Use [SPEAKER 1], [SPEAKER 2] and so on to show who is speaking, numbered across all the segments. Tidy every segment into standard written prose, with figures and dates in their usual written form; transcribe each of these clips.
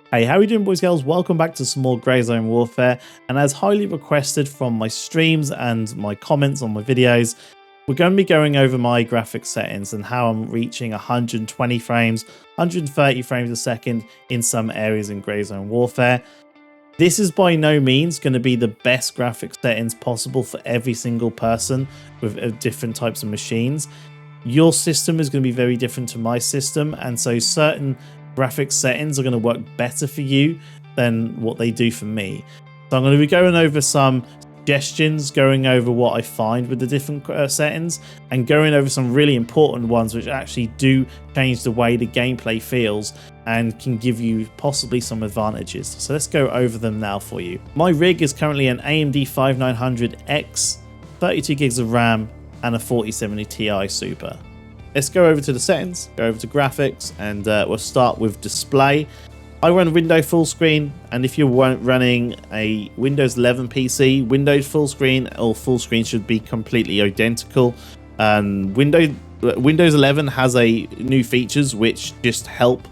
[SPEAKER 1] Hey, how are you doing, boys and girls? Welcome back to some more Grey Zone Warfare, and as highly requested from my streams and my comments on my videos, we're going to be going over my graphics settings and how I'm reaching 120 frames, 130 frames a second in some areas in Grey Zone Warfare. This is by no means going to be the best graphics settings possible for every single person with different types of machines. Your system is going to be very different to my system, and so certain graphics settings are going to work better for you than what they do for me. So I'm going to be going over some suggestions, going over what I find with the different settings, and going over some really important ones which actually do change the way the gameplay feels and can give you possibly some advantages. So let's go over them now for you. My rig is currently an AMD 5900X, 32 gigs of RAM and a 4070 Ti Super. Let's go over to the settings, go over to graphics, and we'll start with display. I run Windows full screen, and if you're running a Windows 11 PC, Windows full screen or full screen should be completely identical. Windows 11 has a new features which just help,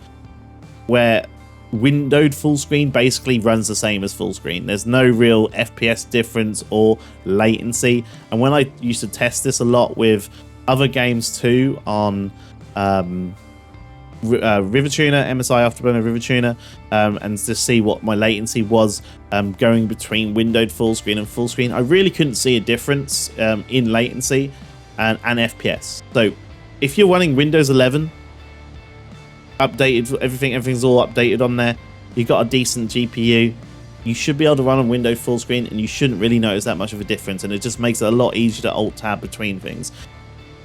[SPEAKER 1] where windowed full screen basically runs the same as full screen. There's no real FPS difference or latency, and when I used to test this a lot with other games too on River Tuner, MSI Afterburner River Tuner, and to see what my latency was going between windowed full screen and full screen, I really couldn't see a difference in latency and FPS. So if you're running Windows 11 updated, everything's all updated on there, you've got a decent GPU, you should be able to run on Windows full screen and you shouldn't really notice that much of a difference, and it just makes it a lot easier to alt tab between things.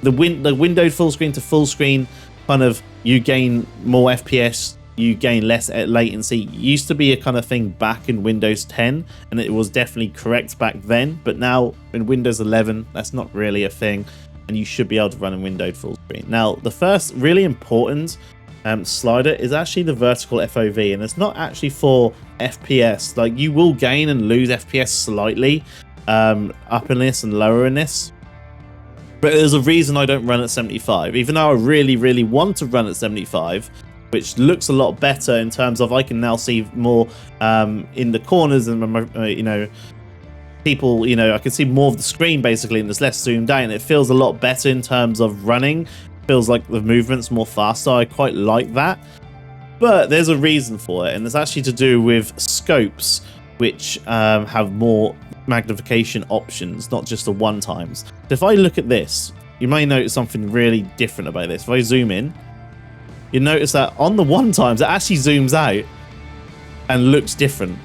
[SPEAKER 1] The windowed full screen to full screen, kind of, you gain more FPS, you gain less latency. It used to be a kind of thing back in Windows 10, and it was definitely correct back then, but now in Windows 11 that's not really a thing, and you should be able to run in windowed full screen. Now the first really important slider is actually the vertical FOV, and it's not actually for FPS. Like, you will gain and lose FPS slightly up in this and lower in this, but there's a reason I don't run at 75, even though I really want to run at 75, which looks a lot better in terms of I can now see more in the corners, and people, I can see more of the screen basically, and it's less zoomed out, and it feels a lot better in terms of running. Feels like the movement's more faster. I quite like that, but there's a reason for it, and it's actually to do with scopes, which have more magnification options, not just the one times. So if I look at this, you may notice something really different about this. If I zoom in, you notice that on the one times it actually zooms out and looks different.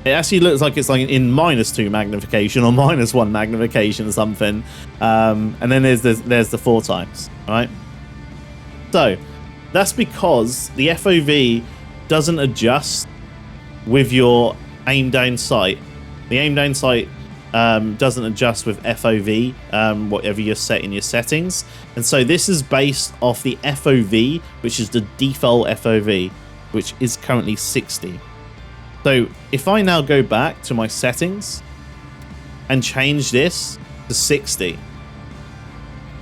[SPEAKER 1] It actually looks like it's like in -2 magnification or -1 magnification or something, and then there's the 4 times, right? So that's because the FOV doesn't adjust with your aim down sight. The aim down sight doesn't adjust with FOV, whatever you're set in your settings, and so this is based off the FOV, which is the default FOV, which is currently 60. So if I now go back to my settings and change this to 60,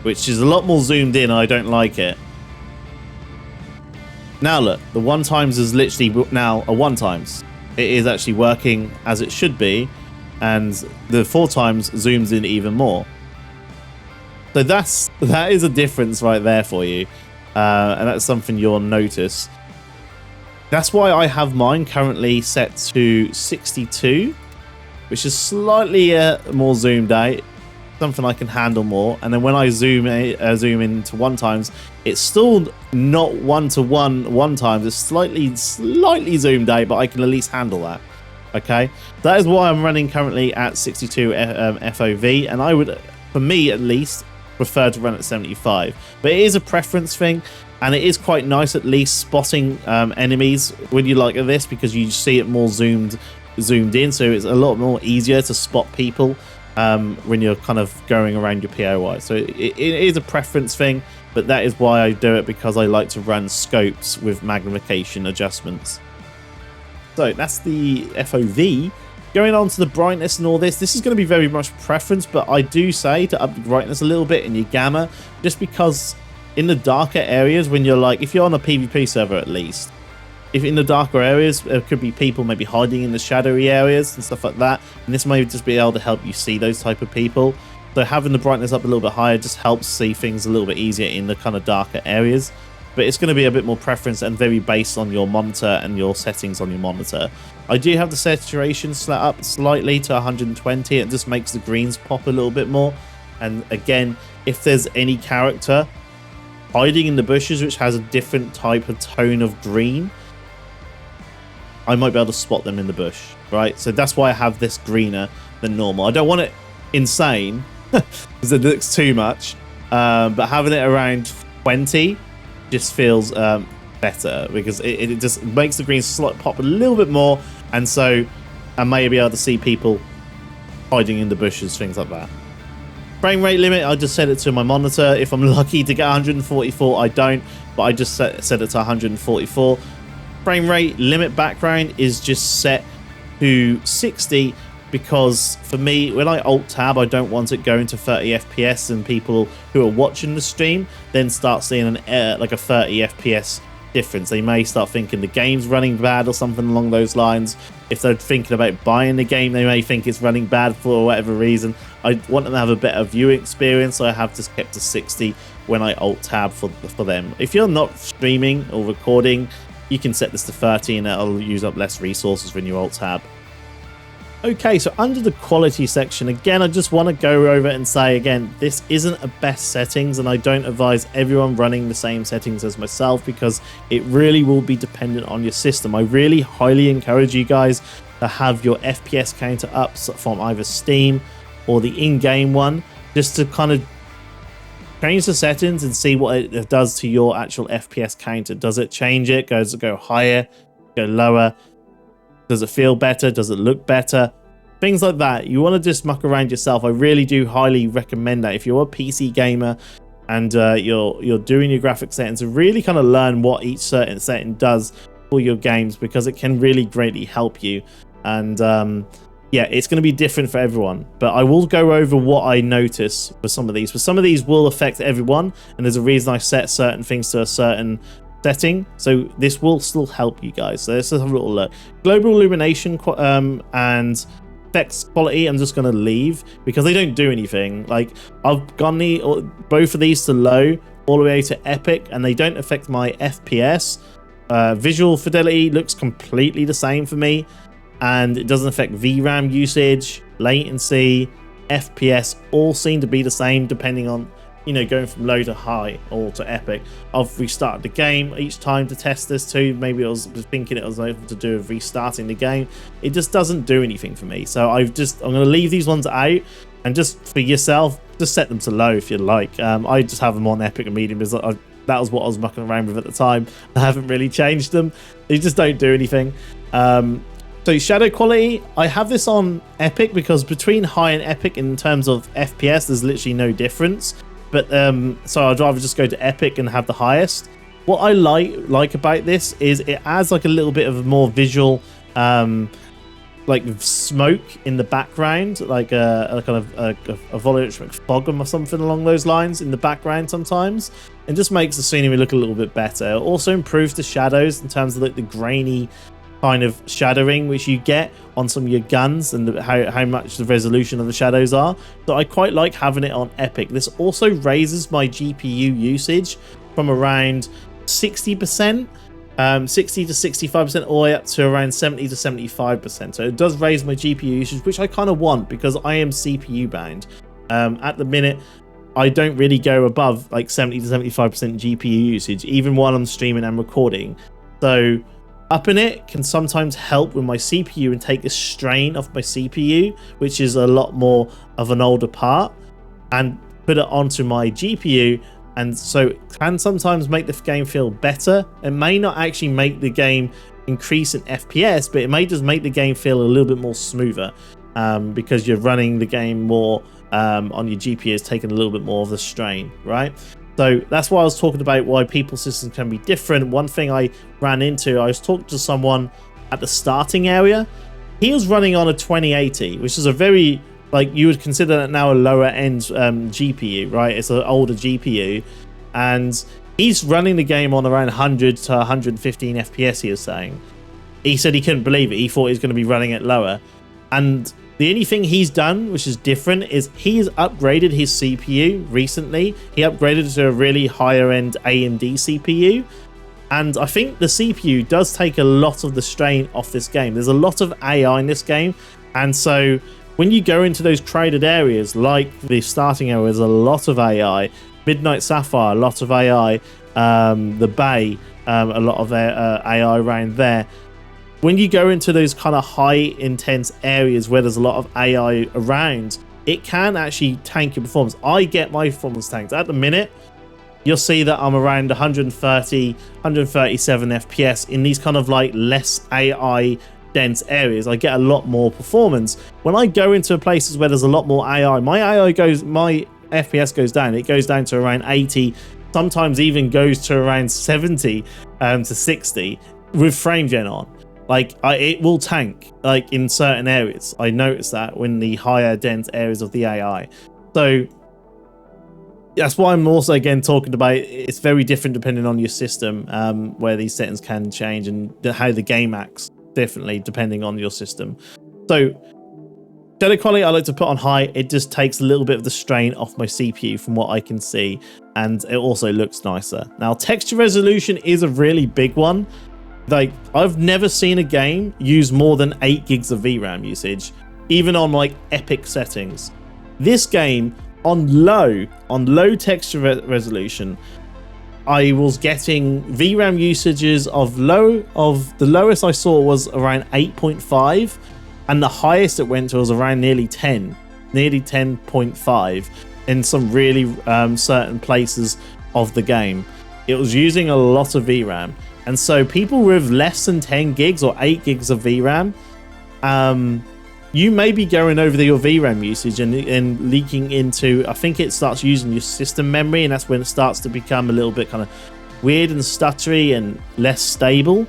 [SPEAKER 1] which is a lot more zoomed in, I don't like it. Now look, the 1 times is literally now a 1 times. It is actually working as it should be, and the 4 times zooms in even more. So that is a difference right there for you, and that's something you'll notice. That's why I have mine currently set to 62, which is slightly more zoomed out, something I can handle more. And then when I zoom in to 1 times, it's still not 1:1 1 times. It's slightly zoomed out, but I can at least handle that. Okay, that is why I'm running currently at 62 FOV, and I would, for me at least, prefer to run at 75. But it is a preference thing, and it is quite nice at least spotting enemies when you like this, because you see it more zoomed in, so it's a lot more easier to spot people when you're kind of going around your POI. So it is a preference thing, but that is why I do it, because I like to run scopes with magnification adjustments. So that's the FOV. Going on to the brightness and all this is going to be very much preference, but I do say to up the brightness a little bit in your gamma, just because in the darker areas, when you're like, if you're on a PvP server at least, if in the darker areas, there could be people maybe hiding in the shadowy areas and stuff like that. And this may just be able to help you see those type of people. So having the brightness up a little bit higher just helps see things a little bit easier in the kind of darker areas. But it's going to be a bit more preference and very based on your monitor and your settings on your monitor. I do have the saturation set up slightly to 120. It just makes the greens pop a little bit more. And again, if there's any character hiding in the bushes which has a different type of tone of green, I might be able to spot them in the bush, right? So that's why I have this greener than normal. I don't want it insane because it looks too much, but having it around 20 just feels better because it just makes the greens pop a little bit more, and so I may be able to see people hiding in the bushes, things like that. Frame rate limit, I just set it to my monitor. If I'm lucky to get 144, I don't, but I just set it to 144. Frame rate limit background is just set to 60 because for me, when I alt tab, I don't want it going to 30 FPS and people who are watching the stream then start seeing like a 30 FPS difference. They may start thinking the game's running bad or something along those lines. If they're thinking about buying the game, they may think it's running bad for whatever reason. I want them to have a better viewing experience, so I have just kept to 60 when I alt tab for them. If you're not streaming or recording, you can set this to 30 and it'll use up less resources when you alt tab. Okay, so under the quality section, again, I just want to go over and say again, this isn't a best settings, and I don't advise everyone running the same settings as myself because it really will be dependent on your system. I really highly encourage you guys to have your FPS counter up from either Steam or the in-game one, just to kind of change the settings and see what it does to your actual FPS counter. Does it change it? Does it go higher? Go lower? Does it feel better? Does it look better? Things like that. You want to just muck around yourself. I really do highly recommend that. If you're a PC gamer and you're doing your graphic settings, to really kind of learn what each certain setting does for your games, because it can really greatly help you. And yeah, it's going to be different for everyone, but I will go over what I notice for some of these. But some of these will affect everyone, and there's a reason I set certain things to a certain setting, so this will still help you guys. So let's have a little look. Global illumination and effects quality, I'm just going to leave because they don't do anything. Like, I've gone both of these to low all the way to epic, and they don't affect my FPS. Visual fidelity looks completely the same for me, and it doesn't affect VRAM usage, latency, FPS, all seem to be the same depending on, you know, going from low to high or to epic. I've restarted the game each time to test this too. Maybe I was thinking it was able to do with restarting the game. It just doesn't do anything for me. So I'm going to leave these ones out, and just for yourself, just set them to low if you like. I just have them on epic and medium because that was what I was mucking around with at the time. I haven't really changed them. They just don't do anything. So shadow quality, I have this on epic because between high and epic in terms of FPS, there's literally no difference. But so I'd rather just go to epic and have the highest. What I like about this is it adds like a little bit of more visual, like smoke in the background, like a kind of a volumetric fog or something along those lines in the background sometimes, and just makes the scenery look a little bit better. It also improves the shadows in terms of like the grainy kind of shadowing which you get on some of your guns, and how much the resolution of the shadows are. So I quite like having it on epic. This also raises my GPU usage from around 60%, 60 to 65%, all the way up to around 70 to 75%. So it does raise my GPU usage, which I kind of want because I am CPU bound. At the minute, I don't really go above like 70 to 75% GPU usage, even while I'm streaming and recording. So upping it can sometimes help with my CPU and take the strain off my CPU, which is a lot more of an older part, and put it onto my GPU, and so it can sometimes make the game feel better. It may not actually make the game increase in FPS, but it may just make the game feel a little bit more smoother, because you're running the game more on your GPU, is taking a little bit more of the strain, right? So that's why I was talking about why people's systems can be different. One thing I ran into, I was talking to someone at the starting area. He was running on a 2080, which is a very, like, you would consider that now a lower end GPU, right? It's an older GPU, and He's running the game on around 100 to 115 FPS, he was saying. He said he couldn't believe it. He thought he was going to be running it lower. And the only thing he's done, which is different, is he's upgraded his CPU recently. He upgraded to a really higher end AMD CPU. And I think the CPU does take a lot of the strain off this game. There's a lot of AI in this game. And so when you go into those crowded areas, like the starting area, there's a lot of AI. Midnight Sapphire, a lot of AI. The Bay, a lot of AI around there. When you go into those kind of high intense areas where there's a lot of AI around, it can actually tank your performance. I get my performance tanked. At the minute, you'll see that I'm around 130, 137 FPS in these kind of like less AI dense areas. I get a lot more performance. When I go into places where there's a lot more AI, my FPS goes down. It goes down to around 80, sometimes even goes to around 70 to 60 with frame gen on. Like it will tank like in certain areas. I noticed that when the higher dense areas of the AI. So that's why I'm also again talking about it's very different depending on your system, where these settings can change and how the game acts differently depending on your system. So shadow quality I like to put on high. It just takes a little bit of the strain off my CPU from what I can see, and it also looks nicer. Now texture resolution is a really big one. Like I've never seen a game use more than 8 gigs of VRAM usage, even on like epic settings. This game on low texture resolution, I was getting VRAM usages of the lowest I saw was around 8.5, and the highest it went to was around nearly 10.5 in some really certain places of the game. It was using a lot of VRAM. And so people with less than 10 gigs or 8 gigs of VRAM, you may be going over your VRAM usage and leaking into, I think it starts using your system memory, and that's when it starts to become a little bit kind of weird and stuttery and less stable.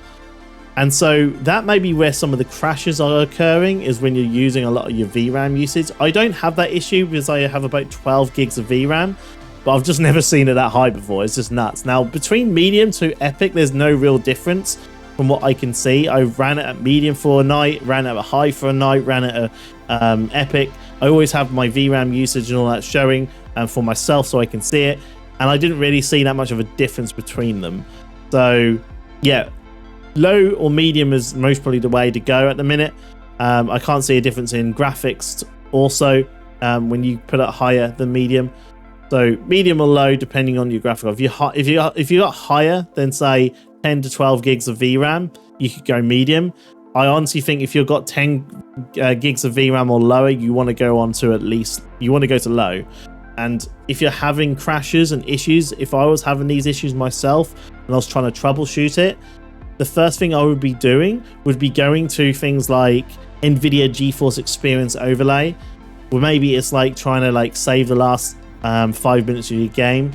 [SPEAKER 1] And so that may be where some of the crashes are occurring, is when you're using a lot of your VRAM usage. I don't have that issue because I have about 12 gigs of VRAM. But I've just never seen it that high before. It's just nuts. Now, between medium to epic, there's no real difference from what I can see. I ran it at medium for a night, ran it at a high for a night, ran it at epic. I always have my VRAM usage and all that showing for myself so I can see it. And I didn't really see that much of a difference between them. So, yeah, low or medium is most probably the way to go at the minute. I can't see a difference in graphics also when you put it higher than medium. So medium or low, depending on your graphic. If you got higher than say 10 to 12 gigs of VRAM, you could go medium. I honestly think if you've got 10 gigs of VRAM or lower, you want to go on to low. And if you're having crashes and issues, if I was having these issues myself and I was trying to troubleshoot it, the first thing I would be doing would be going to things like NVIDIA GeForce Experience Overlay, where maybe it's like trying to like save the last 5 minutes of your game,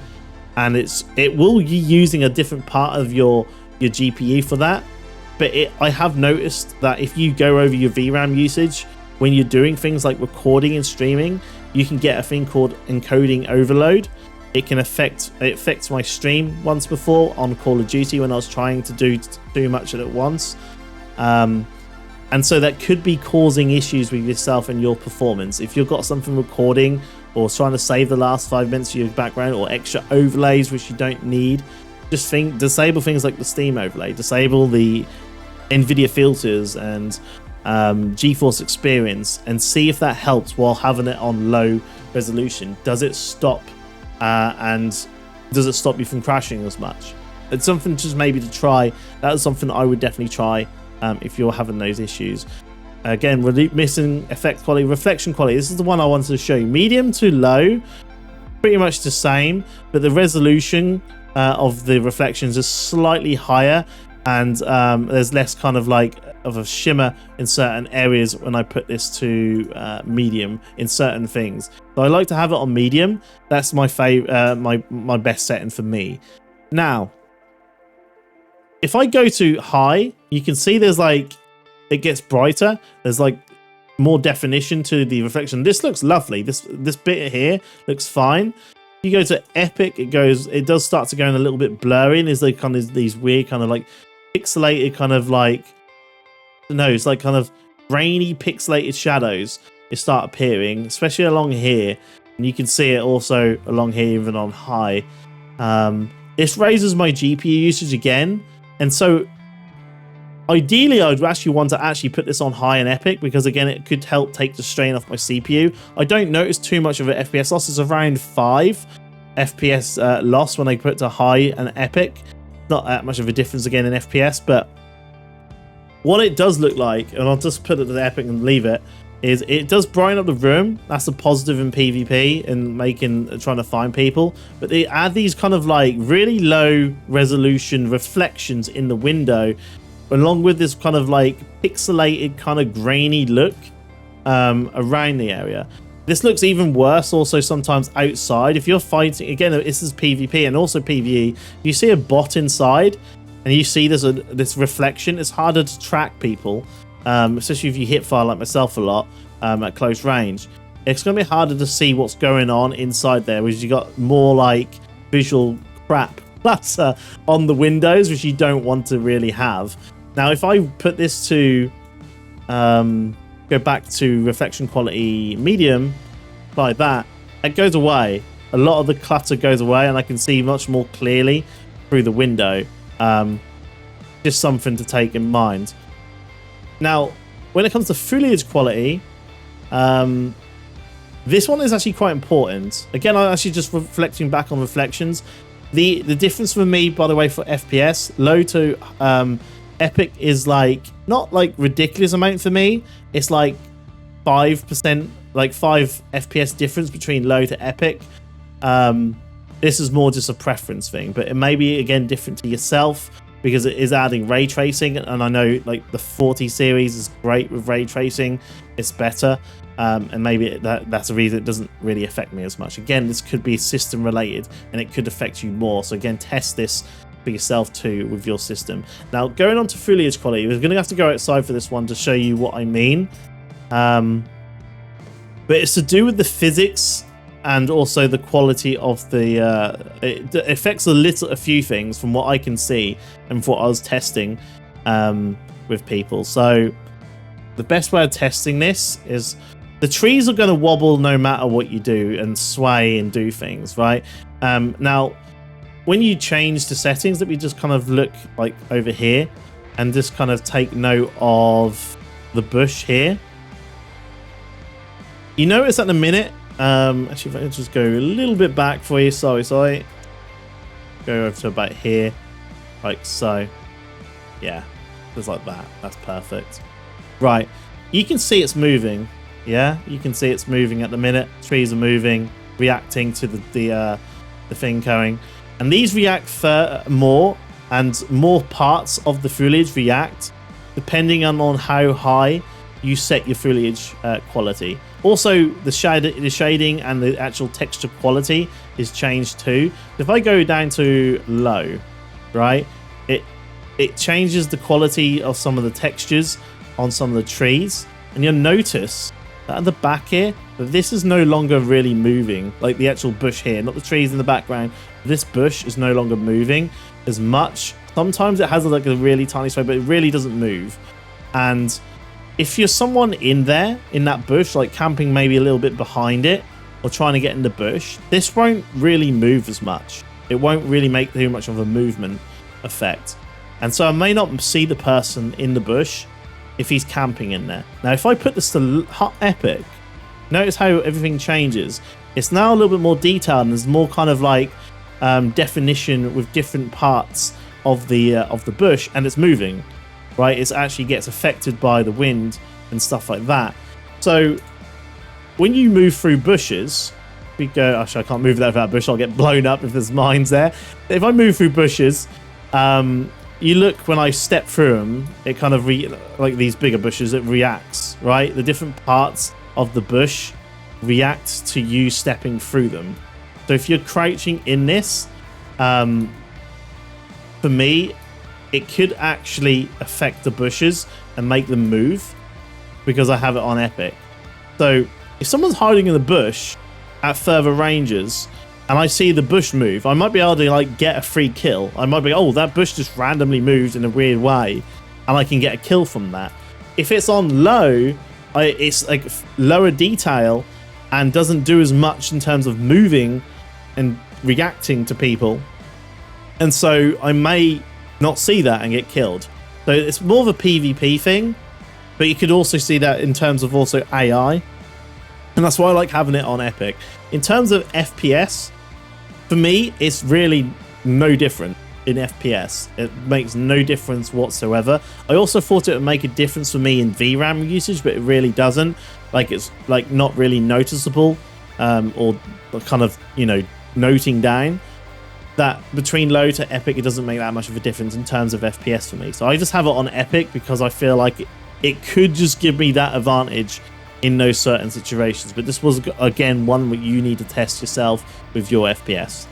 [SPEAKER 1] and it will be using a different part of your GPU for that. But I have noticed that if you go over your VRAM usage when you're doing things like recording and streaming, you can get a thing called encoding overload. It affects my stream once before on Call of Duty when I was trying to do too much at once. And so that could be causing issues with yourself and your performance. If you've got something recording or trying to save the last 5 minutes of your background, or extra overlays which you don't need, just disable things like the Steam overlay, disable the NVIDIA filters and GeForce Experience, and see if that helps while having it on low resolution. Does it stop and does it stop you from crashing as much? It's something just maybe to try. That is something I would definitely try if you're having those issues. Again, we're missing effect quality, reflection quality. This is the one I wanted to show you. Medium to low, pretty much the same, but the resolution of the reflections is slightly higher, and there's less kind of like of a shimmer in certain areas when I put this to medium in certain things. So I like to have it on medium. That's my favorite, my best setting for me. Now, if I go to high, you can see there's like, it gets brighter. There's like more definition to the reflection. This looks lovely. This bit here looks fine. you go to Epic, it does start to go in a little bit blurry, and there's like kind of these weird kind of like pixelated kind of like, no, it's like kind of grainy pixelated shadows that start appearing, especially along here, and you can see it also along here even on high. This raises my GPU usage again, and so ideally I'd actually want to actually put this on high and Epic, because again it could help take the strain off my CPU. I don't notice too much of an FPS loss. It's around 5 FPS loss when I put it to high and Epic. Not that much of a difference again in FPS, but what it does look like, and I'll just put it to the Epic and leave it, is it does brighten up the room. That's a positive in PvP and trying to find people. But they add these kind of like really low resolution reflections in the window, along with this kind of like pixelated kind of grainy look around the area. This looks even worse also sometimes outside. If you're fighting, again, this is PvP and also PvE, you see a bot inside and you see this reflection, it's harder to track people. Especially if you hit fire like myself a lot at close range. It's going to be harder to see what's going on inside there, because you got more like visual crap clutter on the windows, which you don't want to really have. Now, if I put this to go back to reflection quality medium, like that, it goes away. A lot of the clutter goes away, and I can see much more clearly through the window. Just something to take in mind. Now, when it comes to foliage quality, this one is actually quite important. Again, I'm actually just reflecting back on reflections. The difference for me, by the way, for FPS, low to Epic is like, not like ridiculous amount for me. It's like 5%, like 5 FPS difference between low to Epic. This is more just a preference thing, but it may be, again, different to yourself, because it is adding ray tracing, and I know like the 40 series is great with ray tracing. It's better, and maybe that's a reason it doesn't really affect me as much. Again, this could be system related, and it could affect you more. So again, test this for yourself too with your system. Now, going on to foliage quality, we're going to have to go outside for this one to show you what I mean. But it's to do with the physics and also the quality of the it affects a few things from what I can see and from what I was testing with people. So the best way of testing this is the trees are going to wobble no matter what you do and sway and do things, right? Now, when you change the settings, that we just kind of look like over here and just kind of take note of the bush here. You notice at the minute, actually, if I just go a little bit back for you, sorry, go over to about here, like so. Yeah, just like that. That's perfect. Right, you can see it's moving. Yeah, you can see it's moving at the minute. Trees are moving, reacting to the thing going, and these react more, and more parts of the foliage react depending on how high you set your foliage quality. Also, the shading and the actual texture quality is changed too. If I go down to low, right, it changes the quality of some of the textures on some of the trees, and you'll notice that at the back here, that this is no longer really moving, like the actual bush here, not the trees in the background. This bush is no longer moving as much. Sometimes it has like a really tiny sway, but it really doesn't move. And if you're someone in there, in that bush, like camping maybe a little bit behind it, or trying to get in the bush, this won't really move as much. It won't really make too much of a movement effect. And so I may not see the person in the bush if he's camping in there. Now, if I put this to Epic, notice how everything changes. It's now a little bit more detailed, and there's more kind of like definition with different parts of the bush, and it's moving. Right, it actually gets affected by the wind and stuff like that. So when you move through bushes, we go, actually I can't move that without bush, I'll get blown up if there's mines there. If I move through bushes, you look, when I step through them, it kind of like these bigger bushes, it reacts, right? The different parts of the bush react to you stepping through them. So if you're crouching in this, for me, it could actually affect the bushes and make them move, because I have it on Epic. So if someone's hiding in the bush at further ranges, and I see the bush move, I might be able to like get a free kill. I might be, oh, that bush just randomly moved in a weird way, and I can get a kill from that. If it's on low, it's like lower detail and doesn't do as much in terms of moving and reacting to people, and so I may not see that and get killed. So it's more of a PvP thing, but you could also see that in terms of also AI, and that's why I like having it on Epic. In terms of FPS, for me, it's really no different in FPS. It makes no difference whatsoever. I also thought it would make a difference for me in VRAM usage, but it really doesn't. Like, it's like not really noticeable, or kind of, you know, noting down that between low to Epic, it doesn't make that much of a difference in terms of FPS for me. So I just have it on Epic because I feel like it could just give me that advantage in those certain situations. But this was, again, one where you need to test yourself with your FPS.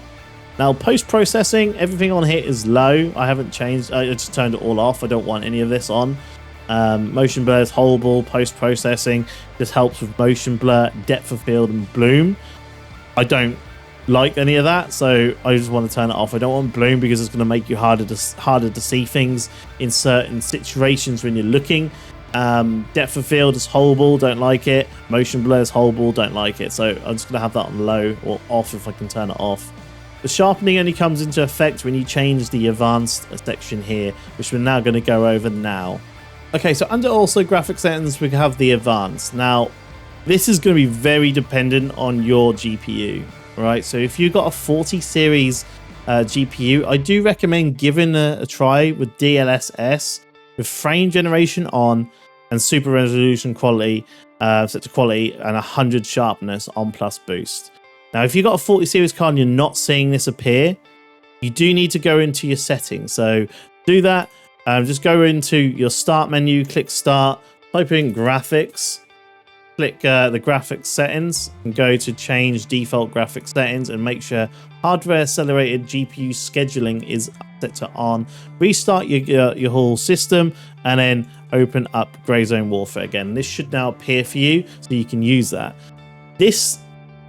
[SPEAKER 1] Now, post-processing, everything on here is low. I haven't changed. I just turned it all off. I don't want any of this on. Motion blur is horrible. Post-processing just helps with motion blur, depth of field, and bloom. I don't like any of that, so I just want to turn it off. I don't want bloom because it's going to make you harder to see things in certain situations when you're looking. Depth of field is horrible, don't like it. Motion blur is horrible, don't like it. So I'm just going to have that on low or off if I can turn it off. The sharpening only comes into effect when you change the advanced section here, which we're now going to go over now. Okay, so under also graphic settings, we have the advanced. Now, this is going to be very dependent on your GPU, right? So if you've got a 40 series GPU, I do recommend giving a try with DLSS with frame generation on and super resolution quality set to quality and 100 sharpness on plus boost. Now, if you've got a 40 series card and you're not seeing this appear, you do need to go into your settings. So do that. Just go into your start menu, click start, type in graphics, click the graphics settings, and go to change default graphics settings and make sure hardware accelerated GPU scheduling is set to on. Restart your whole system and then open up Grey Zone Warfare again. This should now appear for you so you can use that. This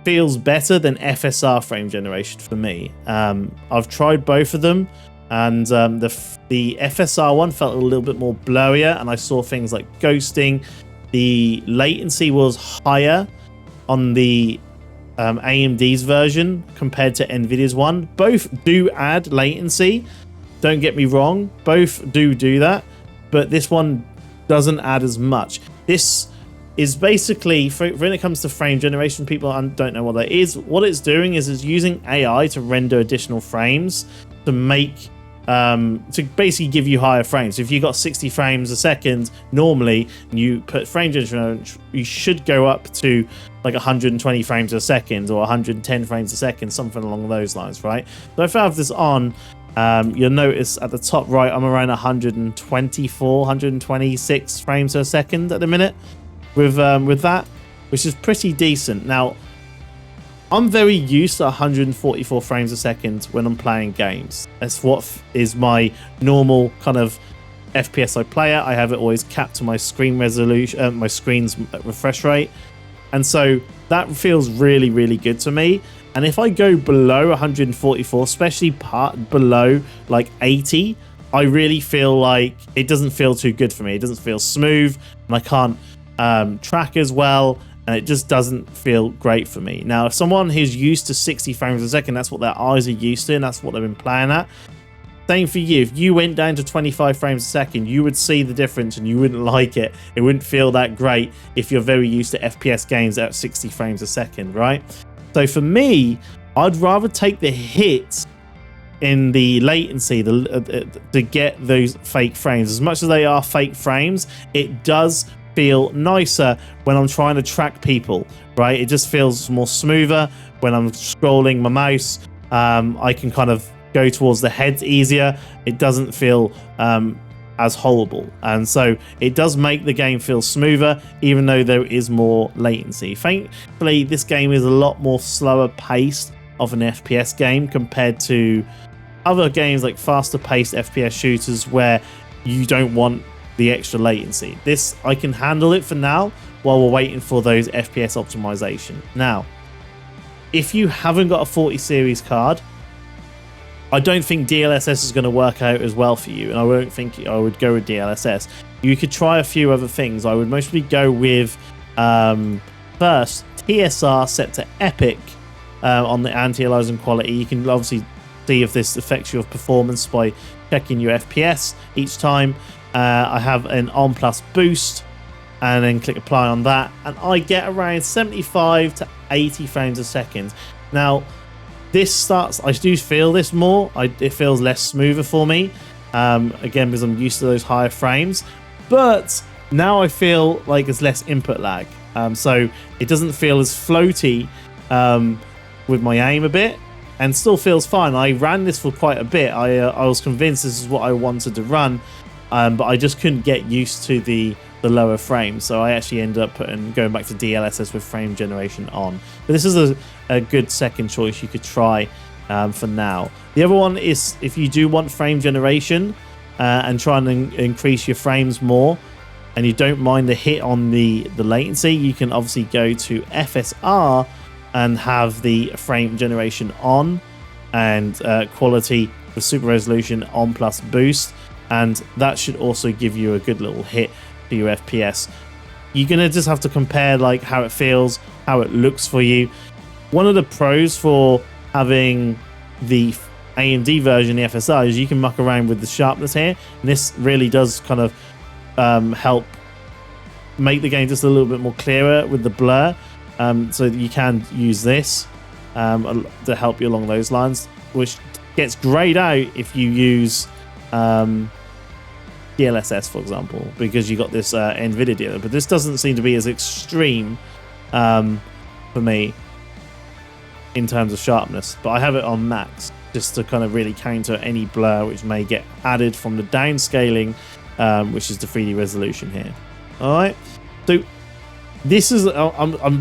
[SPEAKER 1] feels better than FSR frame generation for me. I've tried both of them, and the FSR one felt a little bit more blurrier, and I saw things like ghosting. The latency was higher on the AMD's version compared to NVIDIA's one. Both do add latency, don't get me wrong, both do that, but this one doesn't add as much. This is basically, when it comes to frame generation, people don't know what that is. What it's doing is it's using AI to render additional frames to make to basically give you higher frames. So if you got 60 frames a second normally, and you put frame generation, you should go up to like 120 frames a second or 110 frames a second, something along those lines, right? So if I have this on, you'll notice at the top right, I'm around 124, 126 frames per second at the minute with that, which is pretty decent. Now, I'm very used to 144 frames a second when I'm playing games. That's what is my normal kind of FPS I play at. I have it always capped to my screen resolution, my screen's refresh rate. And so that feels really, really good to me. And if I go below 144, especially below like 80, I really feel like it doesn't feel too good for me. It doesn't feel smooth, and I can't track as well. And it just doesn't feel great for me. Now, if someone who's used to 60 frames a second, that's what their eyes are used to, and that's what they've been playing at. Same for you. If you went down to 25 frames a second, you would see the difference and you wouldn't like it. It wouldn't feel that great if you're very used to FPS games at 60 frames a second, right? So for me, I'd rather take the hit in the latency to get those fake frames. As much as they are fake frames, it does feel nicer when I'm trying to track people, right? It just feels more smoother when I'm scrolling my mouse. I can kind of go towards the heads easier. It doesn't feel as horrible, and so it does make the game feel smoother, even though there is more latency. Thankfully, this game is a lot more slower paced of an FPS game compared to other games like faster paced FPS shooters where you don't want the extra latency. This, I can handle it for now while we're waiting for those FPS optimization. Now, if you haven't got a 40 series card, I don't think DLSS is going to work out as well for you, and I won't think I would go with DLSS. You could try a few other things. I would mostly go with first TSR set to epic on the anti-aliasing quality. You can obviously see if this affects your performance by checking your FPS each time. I have an on plus boost, and then click apply on that, and I get around 75 to 80 frames a second. Now, this starts, I do feel this more. It feels less smoother for me, again, because I'm used to those higher frames. But now I feel like there's less input lag, so it doesn't feel as floaty with my aim a bit, and still feels fine. I ran this for quite a bit. I was convinced this is what I wanted to run, but I just couldn't get used to the lower frames, so I actually ended up going back to DLSS with frame generation on. But this is a good second choice you could try for now. The other one is if you do want frame generation and try and increase your frames more, and you don't mind the hit on the latency, you can obviously go to FSR and have the frame generation on, and quality with super resolution on plus boost, and that should also give you a good little hit to your FPS. You're gonna just have to compare like how it feels, how it looks for you. One of the pros for having the AMD version, the FSR, is you can muck around with the sharpness here, and this really does kind of help make the game just a little bit more clearer with the blur, so you can use this to help you along those lines, which gets grayed out if you use DLSS, for example, because you got this NVIDIA dealer. But this doesn't seem to be as extreme for me in terms of sharpness. But I have it on max just to kind of really counter any blur which may get added from the downscaling, which is the 3D resolution here. All right, so this is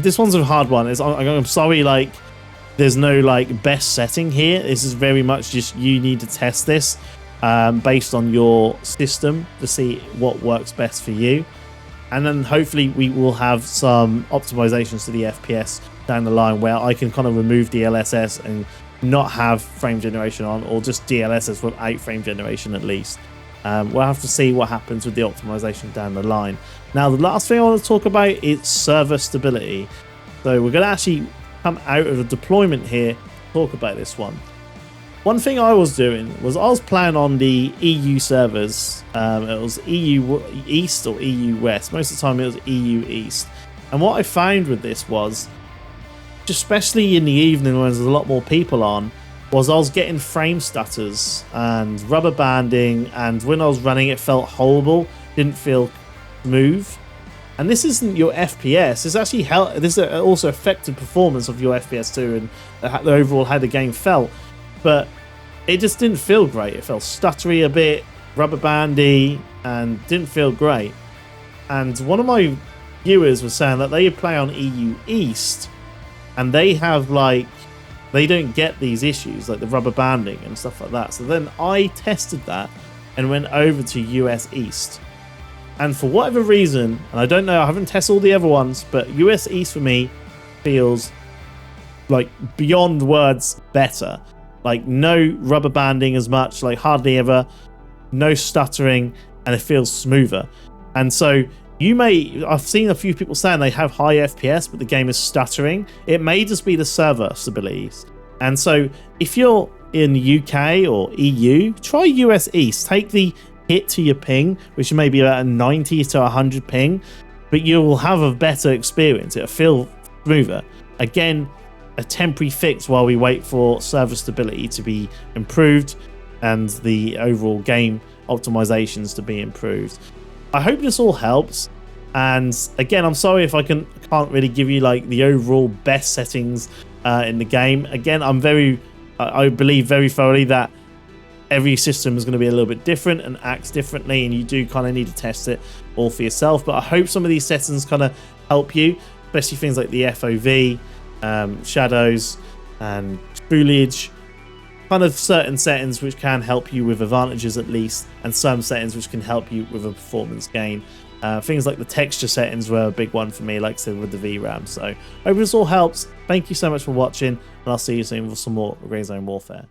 [SPEAKER 1] this one's a hard one. I'm sorry, like there's no like best setting here. This is very much just you need to test this based on your system to see what works best for you, and then hopefully we will have some optimizations to the FPS down the line where I can kind of remove DLSS and not have frame generation on, or just DLSS without frame generation at least. We'll have to see what happens with the optimization down the line. Now, the last thing I want to talk about is server stability. So we're going to actually come out of the deployment here to talk about this one. One thing I was doing was I was playing on the EU servers. It was EU East or EU West. Most of the time it was EU East. And what I found with this was, especially in the evening when there's a lot more people on, was I was getting frame stutters and rubber banding, and when I was running it felt horrible, didn't feel smooth. And this isn't your FPS. It's actually this also affected performance of your FPS too, and the overall how the game felt. But it just didn't feel great. It felt stuttery a bit, rubber bandy, and didn't feel great. And one of my viewers was saying that they play on EU East, and they have they don't get these issues like the rubber banding and stuff like that. So then I tested that and went over to US East. And for whatever reason, and I don't know, I haven't tested all the other ones, but US East for me feels like beyond words better. Like no rubber banding as much, like hardly ever, no stuttering, and it feels smoother. And so I've seen a few people saying they have high FPS, but the game is stuttering. It may just be the server stabilities. And so if you're in the UK or EU, try US East. Take the hit to your ping, which may be about a 90 to 100 ping, but you will have a better experience. It'll feel smoother. Again, a temporary fix while we wait for server stability to be improved and the overall game optimizations to be improved. I hope this all helps, and again, I'm sorry if I can't really give you like the overall best settings in the game. Again, I believe very thoroughly that every system is going to be a little bit different and acts differently, and you do kind of need to test it all for yourself. But I hope some of these settings kind of help you, especially things like the FOV, shadows, and foliage. Kind of certain settings which can help you with advantages at least, and some settings which can help you with a performance gain. Things like the texture settings were a big one for me, like I said, with the VRAM. So hope this all helps. Thank you so much for watching, and I'll see you soon with some more Grey Zone Warfare.